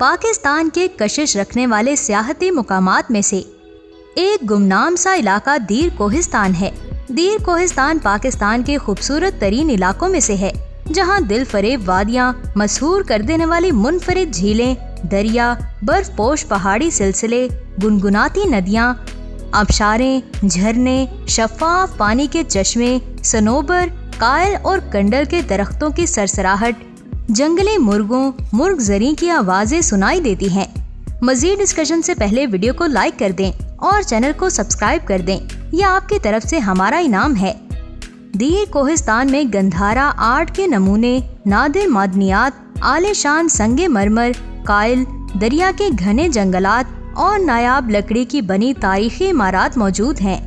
पाकिस्तान के कशिश रखने वाले सियाहती मुकामात में से एक गुमनाम सा इलाका दीर कोहिस्तान है। दीर कोहिस्तान पाकिस्तान के खूबसूरत तरीन इलाकों में से है, जहां दिल फरेब वादियां, मशहूर कर देने वाली मुनफरिद झीलें, दरिया, बर्फ पोश पहाड़ी सिलसिले, गुनगुनाती नदियां, आबशारें, झरने, शफाफ पानी के चश्मे, सनोबर, कायल और कंडल के दरख्तों की सरसराहट, जंगली मुर्गों, मुर्ग ज़री की आवाज़ें सुनाई देती हैं। मज़ीद डिस्कशन से पहले वीडियो को लाइक कर दें और चैनल को सब्सक्राइब कर दें, यह आपकी तरफ से हमारा इनाम है। दीर कोहिस्तान में गंधारा आर्ट के नमूने, नादिर मादनियात, आलीशान संगे मरमर, कायल, दरिया के घने जंगलात और नायाब लकड़ी की बनी तारीखी इमारत मौजूद हैं।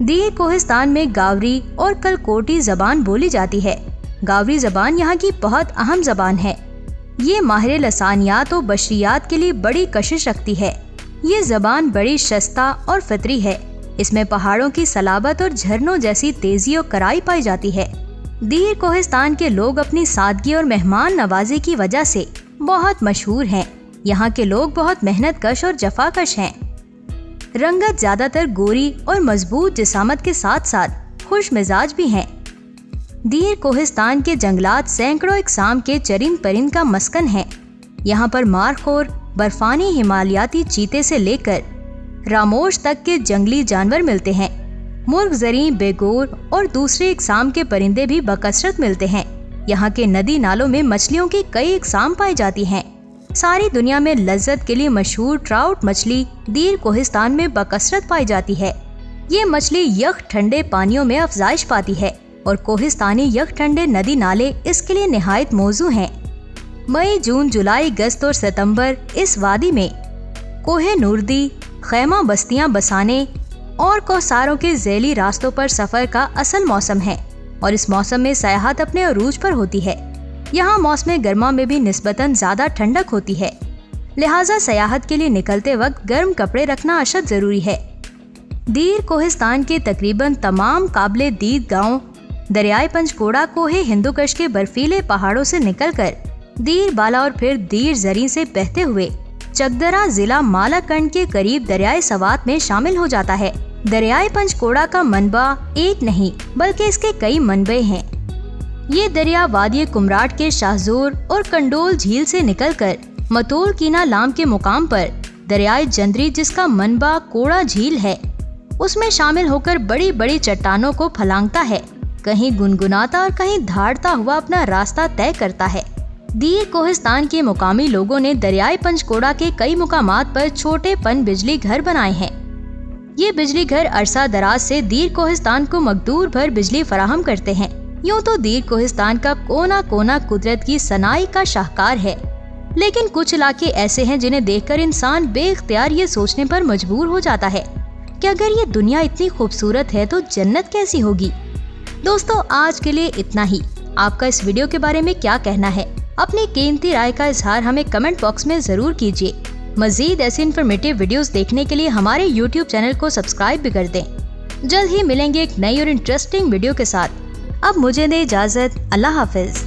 दीर कोहिस्तान में गावरी और कलकोटी जबान बोली जाती है। गावरी जबान यहाँ की बहुत अहम जबान है। ये माहिर लसानियात और बशरियात के लिए बड़ी कशिश रखती है। ये जबान बड़ी शस्ता और फितरी है। इसमें पहाड़ों की सलाबत और झरनों जैसी तेजी और कराई पाई जाती है। दीर कोहिस्तान के लोग अपनी सादगी और मेहमान नवाजी की वजह से बहुत मशहूर हैं। यहाँ के लोग बहुत मेहनत कश और जफाकश हैं। रंगत ज्यादातर गोरी और मजबूत जिसामत के साथ साथ खुश मिजाज भी हैं। दीर कोहिस्तान के जंगलात सैकड़ों इकसाम के चरिंद परिंद का मस्कन है। यहाँ पर मारखोर, बर्फानी हिमालयाती चीते से लेकर रामोश तक के जंगली जानवर मिलते हैं। मुर्ग ज़री, बेगोर और दूसरे इकसाम के परिंदे भी बकसरत मिलते हैं। यहाँ के नदी नालों में मछलियों की कई इकसाम पाई जाती हैं। सारी दुनिया में लज्जत के लिए मशहूर ट्राउट मछली दीर कोहिस्तान में बकसरत पाई जाती है। ये मछली यख ठंडे पानियों में अफजाइश पाती है और कोहिस्तानी यख ठंडे नदी नाले इसके लिए निहायत मौजू हैं। मई, जून, जुलाई, अगस्त और सितंबर इस वादी में कोहे नूरदी, खैमा बस्तियां बसाने और कोसारों के ज़ैली रास्तों पर सफर का असल मौसम है और इस मौसम में सयाहत अपने अरूज पर होती है। यहाँ मौसम गर्मा में भी निस्बतन ज्यादा ठंडक होती है, लिहाजा सयाहत के लिए निकलते वक्त गर्म कपड़े रखना अशद जरूरी है। दीर कोहिस्तान के तकरीबन तमाम काबिले दीद गाँव दरियाए पंचकोड़ा कोहे हिंदुकश के बर्फीले पहाड़ों से निकलकर दीर बाला और फिर दीर ज़री से बहते हुए चकदरा जिला मालाकंड के करीब दरियाए सवात में शामिल हो जाता है। दरियाए पंचकोड़ा का मनबा एक नहीं बल्कि इसके कई मनबे हैं। ये दरिया वादी कुमराट के शाहजोर और कंडोल झील से निकलकर मतोल कीना लाम के मुकाम पर दरियाए जंदरी, जिसका मनबा कोड़ा झील है, उसमें शामिल होकर बड़ी बड़ी चट्टानों को फलांगता है, कहीं गुनगुनाता और कहीं धाड़ता हुआ अपना रास्ता तय करता है। दीर कोहिस्तान के मुकामी लोगों ने दरियाए पंचकोड़ा के कई मुकामात पर छोटे पन बिजली घर बनाए हैं। ये बिजली घर अरसा दराज से दीर कोहिस्तान को मकदूर भर बिजली फराहम करते हैं। यूँ तो दीर कोहिस्तान का कोना कोना कुदरत की सनाई का शाहकार है, लेकिन कुछ इलाके ऐसे हैं जिन्हें देखकर इंसान बेख्तियार ये सोचने पर मजबूर हो जाता है कि अगर ये दुनिया इतनी खूबसूरत है तो जन्नत कैसी होगी। दोस्तों, आज के लिए इतना ही। आपका इस वीडियो के बारे में क्या कहना है? अपनी कीमती राय का इजहार हमें कमेंट बॉक्स में जरूर कीजिए। मजीद ऐसी इन्फॉर्मेटिव वीडियोस देखने के लिए हमारे YouTube चैनल को सब्सक्राइब भी कर दें। जल्द ही मिलेंगे एक नई और इंटरेस्टिंग वीडियो के साथ। अब मुझे दे इजाजत। अल्लाह हाफिज।